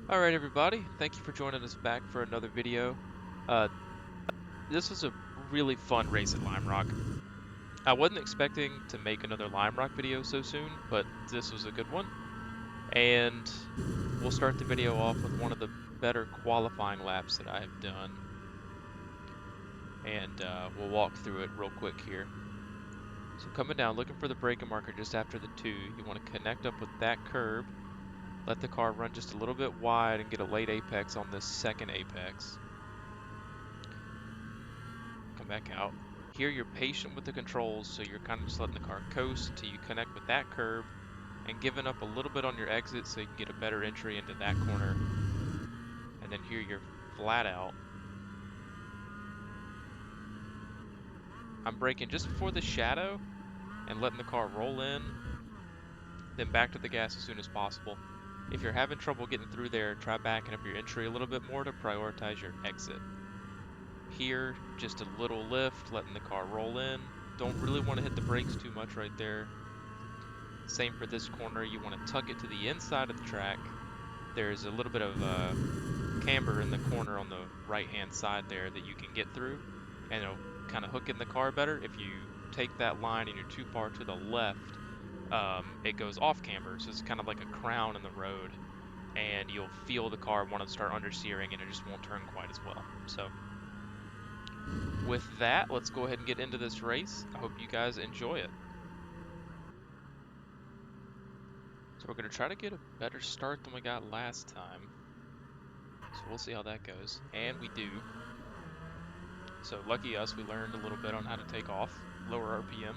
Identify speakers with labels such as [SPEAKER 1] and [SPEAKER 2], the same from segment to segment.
[SPEAKER 1] Alright everybody, thank you for joining us back for another video. Uh, this was a really fun race at Lime Rock. I wasn't expecting to make another Lime Rock video so soon, but this was a good one. And we'll start the video off with one of the better qualifying laps that I have done. And we'll walk through it real quick here. So coming down, looking for the braking marker just after the 2, you want to connect up with that curb. Let the car run just a little bit wide and get a late apex on this second apex. Come back out. Here you're patient with the controls, so you're kind of just letting the car coast until you connect with that curb and giving up a little bit on your exit so you can get a better entry into that corner. And then here you're flat out. I'm braking just before the shadow and letting the car roll in, then back to the gas as soon as possible. If you're having trouble getting through there, try backing up your entry a little bit more to prioritize your exit. Here, just a little lift, letting the car roll in. Don't really want to hit the brakes too much right there. Same for this corner, you want to tuck it to the inside of the track. There's a little bit of camber in the corner on the right hand side there that you can get through, and it'll kind of hook in the car better. If you take that line and you're too far to the left, it goes off camber, so it's kind of like a crown in the road, and you'll feel the car want to start understeering and it just won't turn quite as well. So with that, let's go ahead and get into this race. I hope you guys enjoy it. So we're going to try to get a better start than we got last time. So we'll see how that goes. And we do. So lucky us, we learned a little bit on how to take off, lower RPM.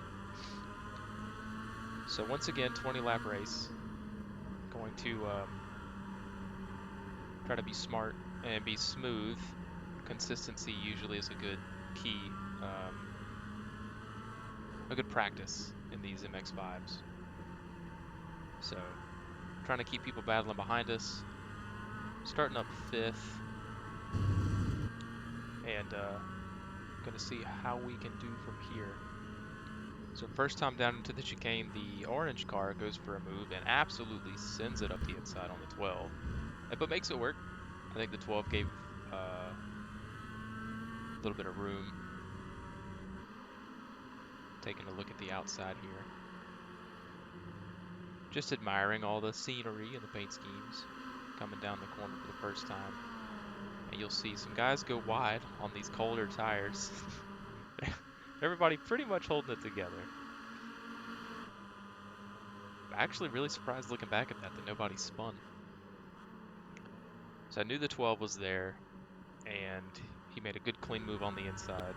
[SPEAKER 1] So once again, 20 lap race. Going to try to be smart and be smooth. Consistency usually is a good key, a good practice in these MX-5s. So trying to keep people battling behind us. Starting up 5th. And gonna see how we can do from here. So first time down into the chicane, the orange car goes for a move and absolutely sends it up the inside on the 12, but makes it work. I think the 12 gave a little bit of room. Taking a look at the outside here, just admiring all the scenery and the paint schemes. Coming down the corner for the first time, and you'll see some guys go wide on these colder tires. Everybody pretty much holding it together. Actually really surprised looking back at that nobody spun. So I knew the 12 was there, and he made a good clean move on the inside.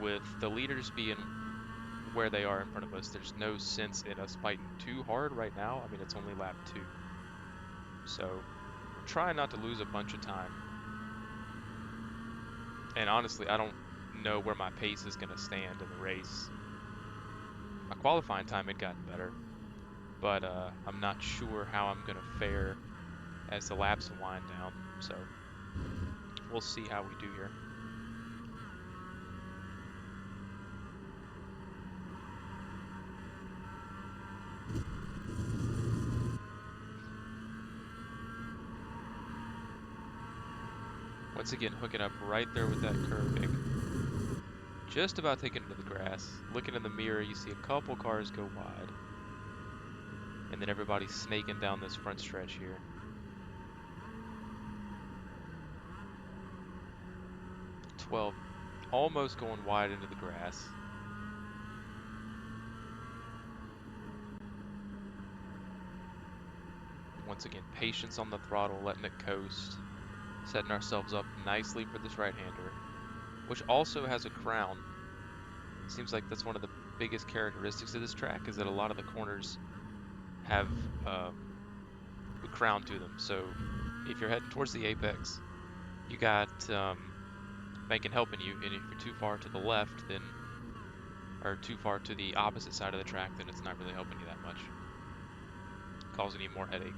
[SPEAKER 1] With the leaders being where they are in front of us, there's no sense in us fighting too hard right now. I mean, it's only lap 2. So we're trying not to lose a bunch of time. And honestly, I don't know where my pace is going to stand in the race. My qualifying time had gotten better, but I'm not sure how I'm going to fare as the laps wind down. So we'll see how we do here. Once again, hooking up right there with that curving. Just about taking it to the grass. Looking in the mirror, you see a couple cars go wide. And then everybody's snaking down this front stretch here. 12 almost going wide into the grass. Once again, patience on the throttle, letting it coast. Setting ourselves up nicely for this right-hander, which also has a crown. It seems like that's one of the biggest characteristics of this track, is that a lot of the corners have a crown to them. So if you're heading towards the apex, you got banking helping you, and if you're too far to the left, then, or too far to the opposite side of the track, then it's not really helping you that much, causing you more headache.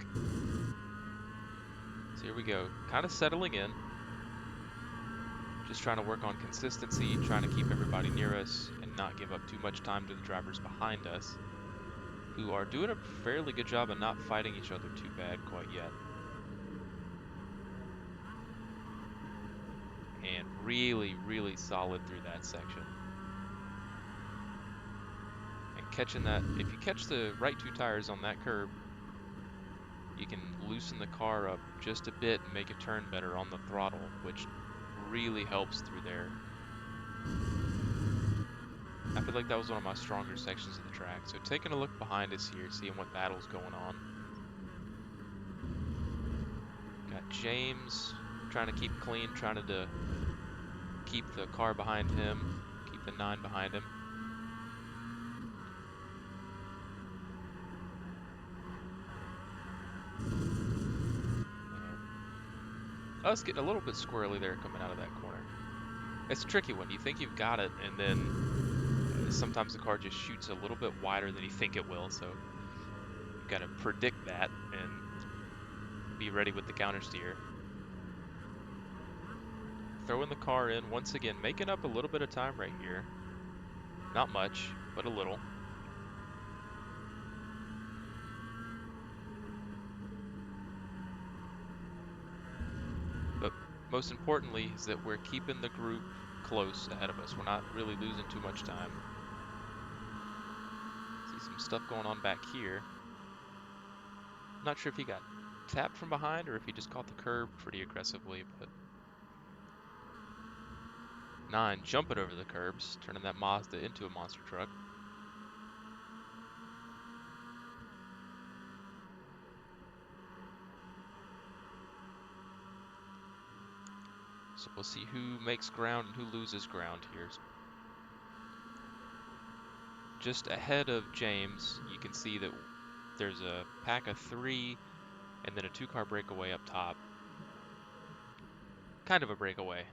[SPEAKER 1] So here we go, kind of settling in. Just trying to work on consistency, trying to keep everybody near us and not give up too much time to the drivers behind us. who are doing a fairly good job of not fighting each other too bad quite yet. And really, really solid through that section. And catching that, if you catch the right two tires on that curb, you can loosen the car up just a bit and make it turn better on the throttle, which really helps through there. I feel like that was one of my stronger sections of the track. So taking a look behind us here, seeing what battle's going on. Got James trying to keep clean, trying to keep the car behind him, keep the 9 behind him. And us getting a little bit squirrely there coming out of that corner. It's a tricky one. You think you've got it, and then sometimes the car just shoots a little bit wider than you think it will, so you've got to predict that and be ready with the counter steer. Throwing the car in once again, making up a little bit of time right here. Not much, but a little. But most importantly is that we're keeping the group close ahead of us. We're not really losing too much time. See some stuff going on back here. Not sure if he got tapped from behind or if he just caught the curb pretty aggressively, but 9 jumping over the curbs, turning that Mazda into a monster truck. So we'll see who makes ground and who loses ground here. Just ahead of James, you can see that there's a pack of 3 and then a 2-car breakaway up top. Kind of a breakaway.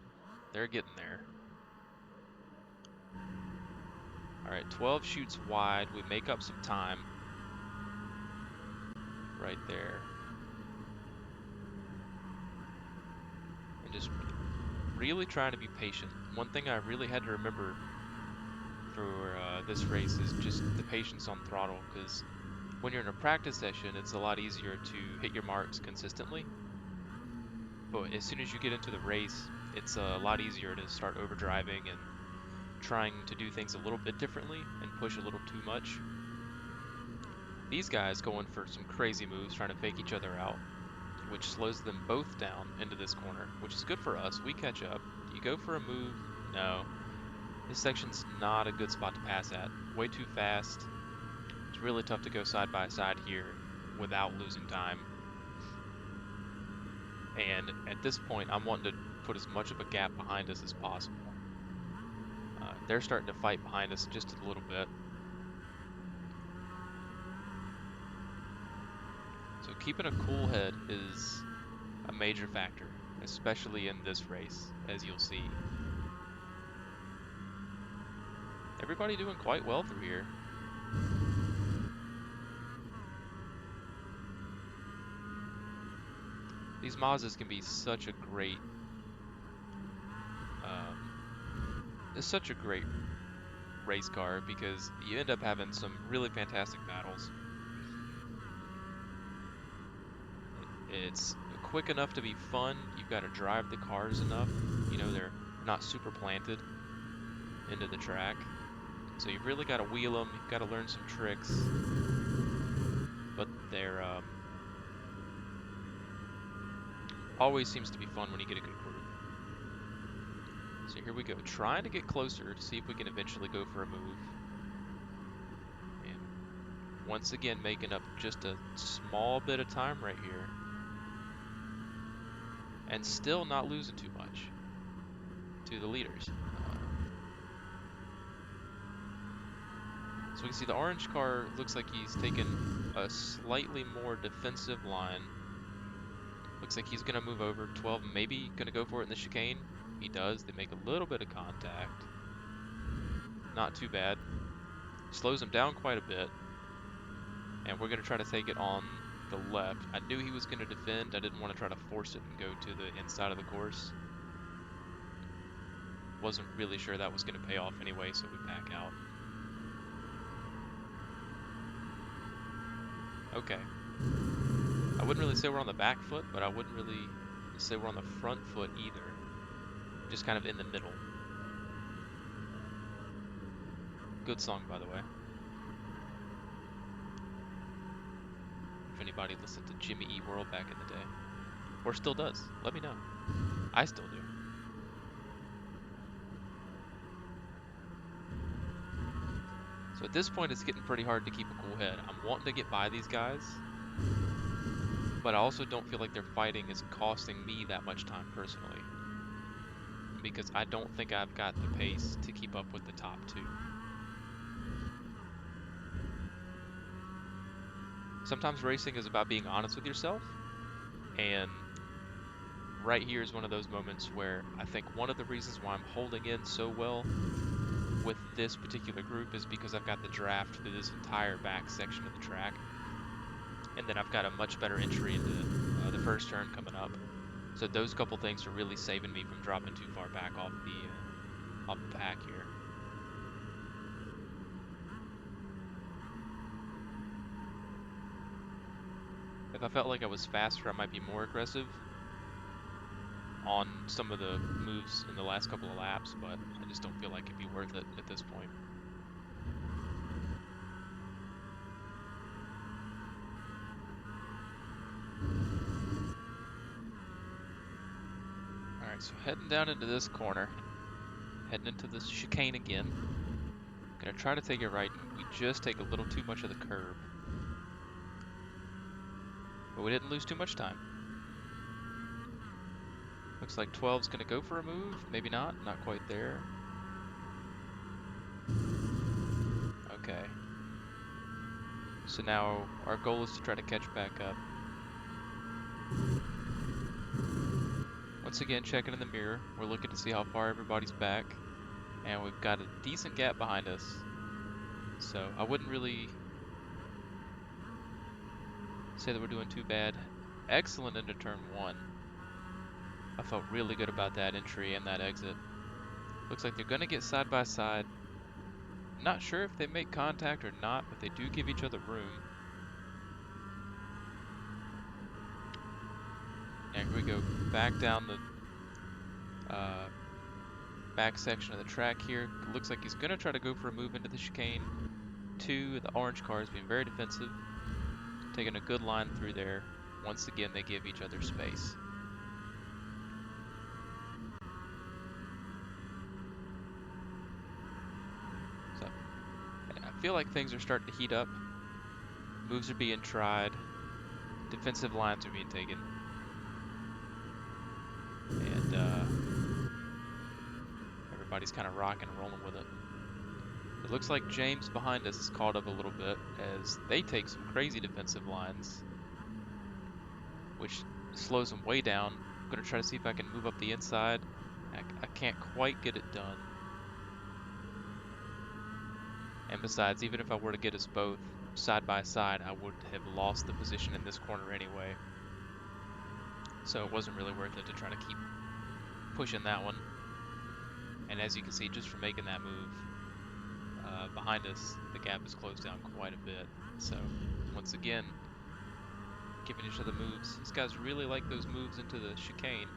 [SPEAKER 1] They're getting there. Alright, 12 shoots wide. We make up some time. Right there. And just really trying to be patient. One thing I really had to remember for this race is just the patience on throttle, because when you're in a practice session, it's a lot easier to hit your marks consistently. But as soon as you get into the race, it's a lot easier to start overdriving and trying to do things a little bit differently and push a little too much. These guys going for some crazy moves, trying to fake each other out, which slows them both down into this corner, which is good for us. We catch up. You go for a move? No. This section's not a good spot to pass at. Way too fast. It's really tough to go side by side here without losing time. And at this point, I'm wanting to put as much of a gap behind us as possible. They're starting to fight behind us just a little bit. So keeping a cool head is a major factor, especially in this race, as you'll see. Everybody doing quite well through here. These Mazdas can be such a great, race car, because you end up having some really fantastic battles. It's quick enough to be fun. You've got to drive the cars enough. You know, they're not super planted into the track. So you've really got to wheel them. You've got to learn some tricks. But they're always seems to be fun when you get a good group. So here we go, trying to get closer to see if we can eventually go for a move. And once again, making up just a small bit of time right here. And still not losing too much to the leaders. So we can see the orange car looks like he's taken a slightly more defensive line. Looks like he's going to move over. 12 maybe going to go for it in the chicane. He does. They make a little bit of contact. Not too bad. Slows him down quite a bit. And we're going to try to take it on the left. I knew he was going to defend. I didn't want to try to force it and go to the inside of the course. Wasn't really sure that was going to pay off anyway, so we back out. Okay. I wouldn't really say we're on the back foot, but I wouldn't really say we're on the front foot either. Just kind of in the middle. Good song, by the way. If anybody listened to Jimmy Eat World back in the day. Or still does, let me know. I still do. So at this point, it's getting pretty hard to keep a cool head. I'm wanting to get by these guys, but I also don't feel like their fighting is costing me that much time personally, because I don't think I've got the pace to keep up with the top two. Sometimes racing is about being honest with yourself, and right here is one of those moments where I think one of the reasons why I'm holding in so well with this particular group is because I've got the draft through this entire back section of the track, and then I've got a much better entry into the first turn coming up. So those couple things are really saving me from dropping too far back off the pack here. If I felt like I was faster, I might be more aggressive on some of the moves in the last couple of laps, but I just don't feel like it'd be worth it at this point. Alright, so heading down into this corner, heading into this chicane again. Gonna try to take it right, and we just take a little too much of the curb. But we didn't lose too much time. Looks like 12's gonna go for a move, maybe not quite there. Okay. So now our goal is to try to catch back up. Once again, checking in the mirror, we're looking to see how far everybody's back, and we've got a decent gap behind us. So I wouldn't really say that we're doing too bad. Excellent into turn one. I felt really good about that entry and that exit. Looks like they're gonna get side by side. Not sure if they make contact or not, but they do give each other room. And here we go, back down the back section of the track here. Looks like he's gonna try to go for a move into the chicane. The orange car is being very defensive, taking a good line through there. Once again, they give each other space. So I feel like things are starting to heat up. Moves are being tried. Defensive lines are being taken. And everybody's kind of rocking and rolling with it. It looks like James behind us is caught up a little bit as they take some crazy defensive lines, which slows them way down. I'm going to try to see if I can move up the inside. I can't quite get it done. And besides, even if I were to get us both side by side, I would have lost the position in this corner anyway. So it wasn't really worth it to try to keep pushing that one. And as you can see, just from making that move, behind us, the gap is closed down quite a bit. So once again, giving each other moves. These guys really like those moves into the chicane,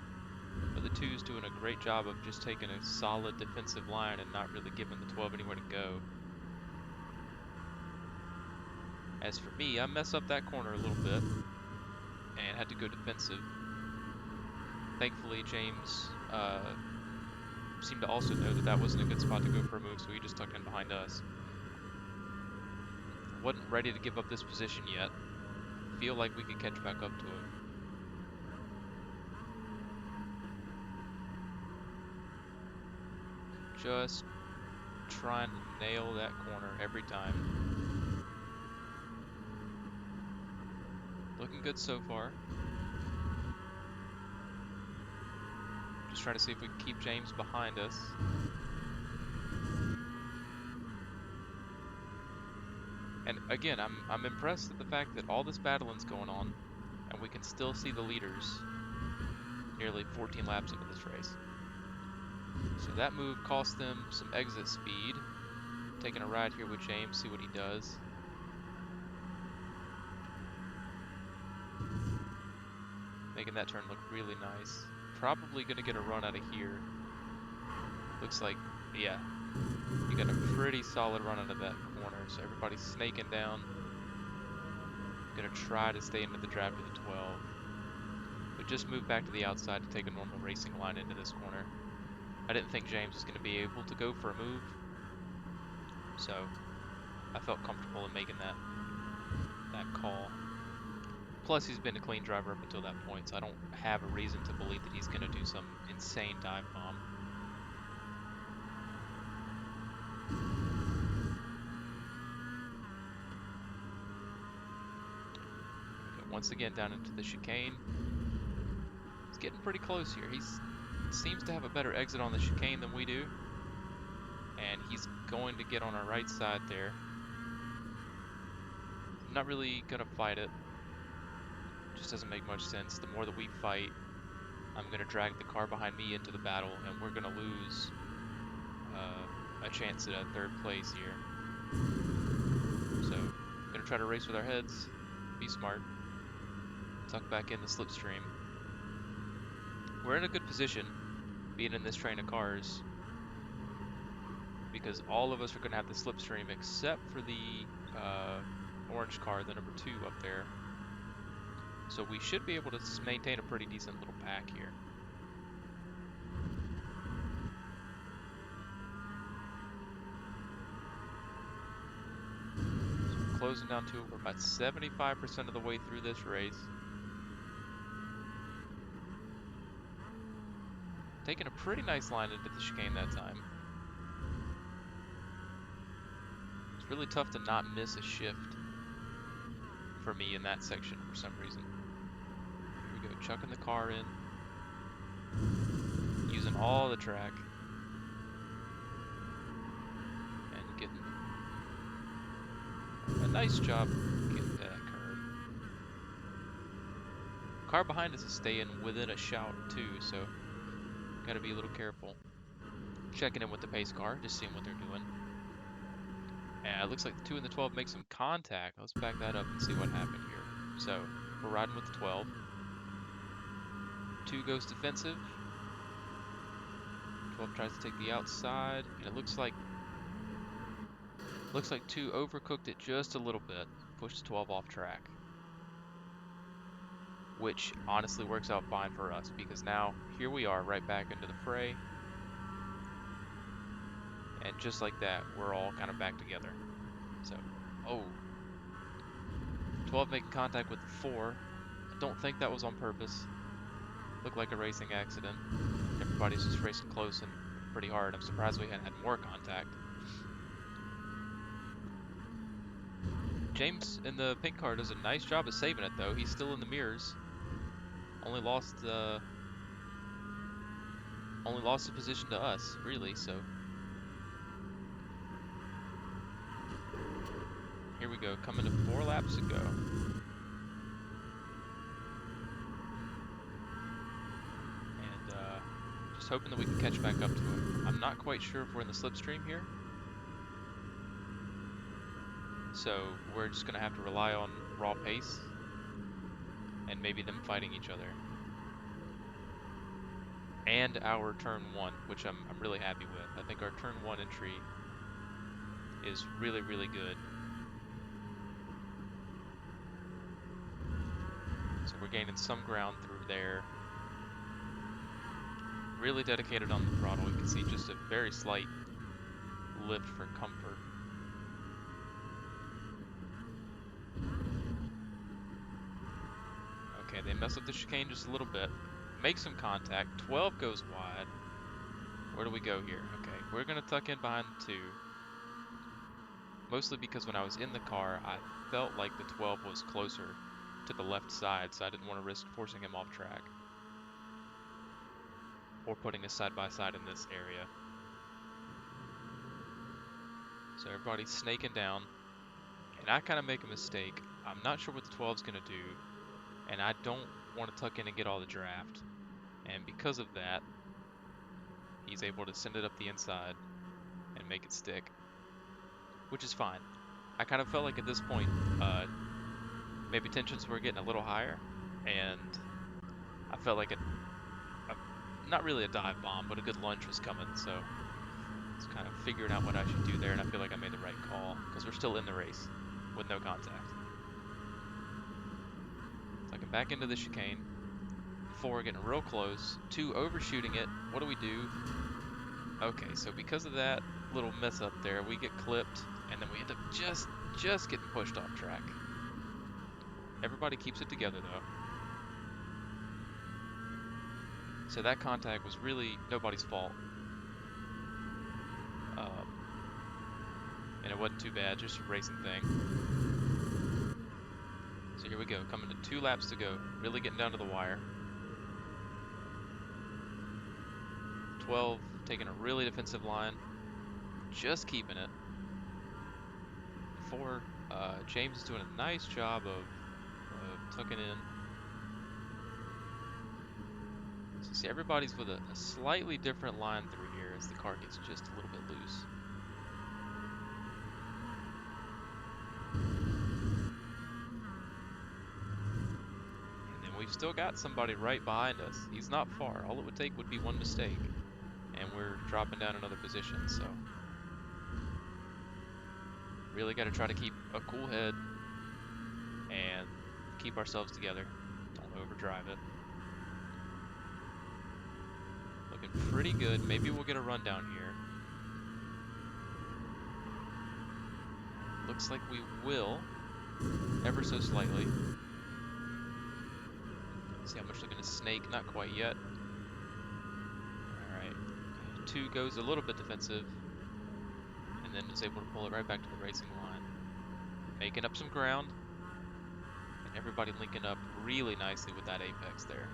[SPEAKER 1] but the 2's doing a great job of just taking a solid defensive line and not really giving the 12 anywhere to go. As for me, I mess up that corner a little bit and had to go defensive. Thankfully, James seemed to also know that that wasn't a good spot to go for a move, so he just tucked in behind us. Wasn't ready to give up this position yet. Feel like we could catch back up to him. Just trying to nail that corner every time. Looking good so far. Just trying to see if we can keep James behind us. And again, I'm impressed at the fact that all this battling's going on, and we can still see the leaders nearly 14 laps into this race. So that move cost them some exit speed. Taking a ride here with James, see what he does. making that turn look really nice. Probably gonna get a run out of here. Looks like, yeah, you got a pretty solid run out of that corner. So everybody's snaking down. Gonna try to stay into the draft of the 12. But just move back to the outside to take a normal racing line into this corner. I didn't think James was gonna be able to go for a move. So I felt comfortable in making that call. Plus, he's been a clean driver up until that point, so I don't have a reason to believe that he's going to do some insane dive bomb. Once again, down into the chicane. He's getting pretty close here. He seems to have a better exit on the chicane than we do. And he's going to get on our right side there. I'm not really going to fight it. Just doesn't make much sense. The more that we fight, I'm going to drag the car behind me into the battle, and we're going to lose a chance at a third place here. So, I'm going to try to race with our heads, be smart, tuck back in the slipstream. We're in a good position, being in this train of cars, because all of us are going to have the slipstream except for the orange car, the number 2 up there. So we should be able to maintain a pretty decent little pack here. So we're closing down to it. We're about 75% of the way through this race. Taking a pretty nice line into the chicane that time. It's really tough to not miss a shift for me in that section for some reason. Here we go, chucking the car in. Using all the track. And getting a nice job getting to that curve. Car behind us is staying within a shout too, so gotta be a little careful. Checking in with the pace car, just seeing what they're doing. Yeah, it looks like the 2 and the 12 make some contact. Let's back that up and see what happened here. So, we're riding with the 12. 2 goes defensive. 12 tries to take the outside, and it looks like 2 overcooked it just a little bit, pushed 12 off track. Which honestly works out fine for us, because now here we are right back into the fray. And just like that, we're all kind of back together. So, oh. 12 making contact with the 4. I don't think that was on purpose. Looked like a racing accident. Everybody's just racing close and pretty hard. I'm surprised we hadn't had more contact. James in the pink car does a nice job of saving it though. He's still in the mirrors. Only lost the position to us, really, so. Here we go, coming to 4 laps to go. And just hoping that we can catch back up to him. I'm not quite sure if we're in the slipstream here. So we're just gonna have to rely on raw pace and maybe them fighting each other. And our turn 1, which I'm really happy with. I think our turn 1 entry is really, really good. So we're gaining some ground through there. Really dedicated on the throttle. You can see just a very slight lift for comfort. Okay, they mess up the chicane just a little bit. Make some contact. 12 goes wide. Where do we go here? Okay, we're going to tuck in behind the 2. Mostly because when I was in the car, I felt like the 12 was closer to the left side, so I didn't want to risk forcing him off track. Or putting us side by side in this area. So everybody's snaking down. And I kind of make a mistake. I'm not sure what the 12's going to do. And I don't want to tuck in and get all the draft. And because of that, he's able to send it up the inside and make it stick. Which is fine. I kind of felt like at this point, maybe tensions were getting a little higher. And I felt like a not really a dive bomb, but a good lunge was coming, so it's kind of figuring out what I should do there, and I feel like I made the right call because we're still in the race with no contact. So I can back into the chicane. 4 getting real close. 2 overshooting it. What do? Okay, so because of that little mess up there, we get clipped, and then we end up just getting pushed off track. Everybody keeps it together though. So that contact was really nobody's fault. Um, and it wasn't too bad, just a racing thing. So here we go, coming to 2 laps to go, really getting down to the wire. 12 taking a really defensive line, just keeping it. 4, James is doing a nice job of tucking in. So you see everybody's with a slightly different line through here as the car gets just a little bit loose. And then we've still got somebody right behind us. He's not far. All it would take would be one mistake, and we're dropping down another position. So really got to try to keep a cool head and keep ourselves together. Don't overdrive it. Looking pretty good. Maybe we'll get a rundown here. Looks like we will, ever so slightly. See how much they're going to snake. Not quite yet. All right. 2 goes a little bit defensive, and then is able to pull it right back to the racing line. Making up some ground, and everybody linking up really nicely with that apex there.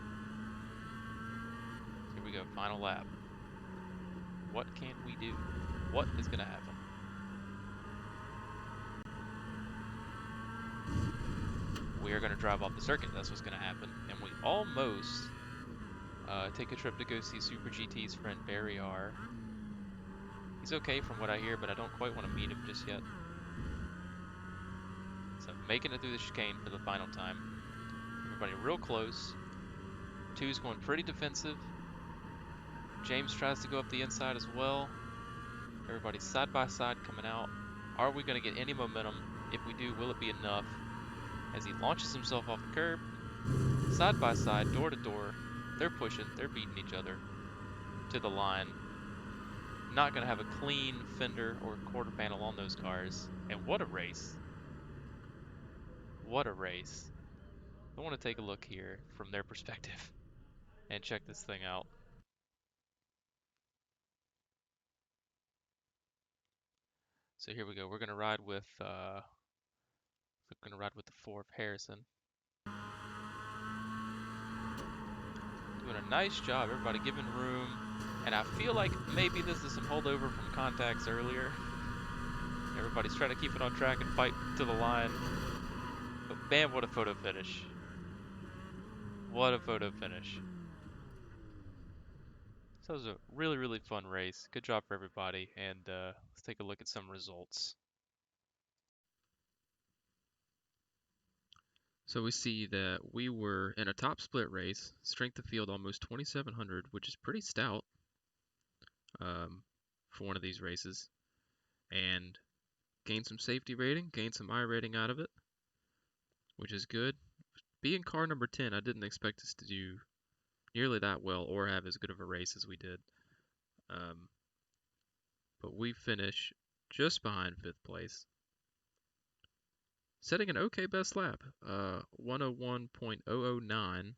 [SPEAKER 1] Here we go, final lap. What can we do? What is going to happen? We are going to drive off the circuit. That's what's going to happen. And we almost take a trip to go see Super GT's friend Barry R. He's okay from what I hear, but I don't quite want to meet him just yet. So making it through the chicane for the final time. Everybody real close. 2's going pretty defensive. James tries to go up the inside as well. Everybody side by side coming out. Are we going to get any momentum? If we do, will it be enough? As he launches himself off the curb, side by side, door to door, they're pushing, they're beating each other to the line. Not going to have a clean fender or quarter panel on those cars. And what a race. What a race. I want to take a look here from their perspective and check this thing out. So here we go. We're going to ride with the 4 of Harrison. Doing a nice job, everybody giving room. And I feel like maybe this is some holdover from contacts earlier. Everybody's trying to keep it on track and fight to the line. But bam, what a photo finish. What a photo finish. So it was a really, really fun race. Good job for everybody. And let's take a look at some results. So we see that we were in a top split race, strength of field almost 2,700, which is pretty stout for one of these races, and gained some safety rating, gained some iRating out of it, which is good. Being car number 10, I didn't expect us to do nearly that well or have as good of a race as we did. But we finish just behind 5th place, setting an okay best lap, 101.009,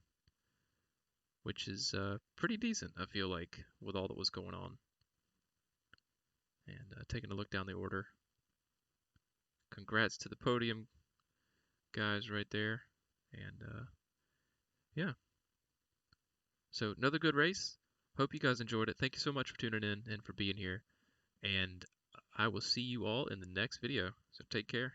[SPEAKER 1] which is pretty decent, I feel like, with all that was going on. And taking a look down the order, congrats to the podium guys right there. And yeah, so another good race. Hope you guys enjoyed it. Thank you so much for tuning in and for being here. And I will see you all in the next video. So take care.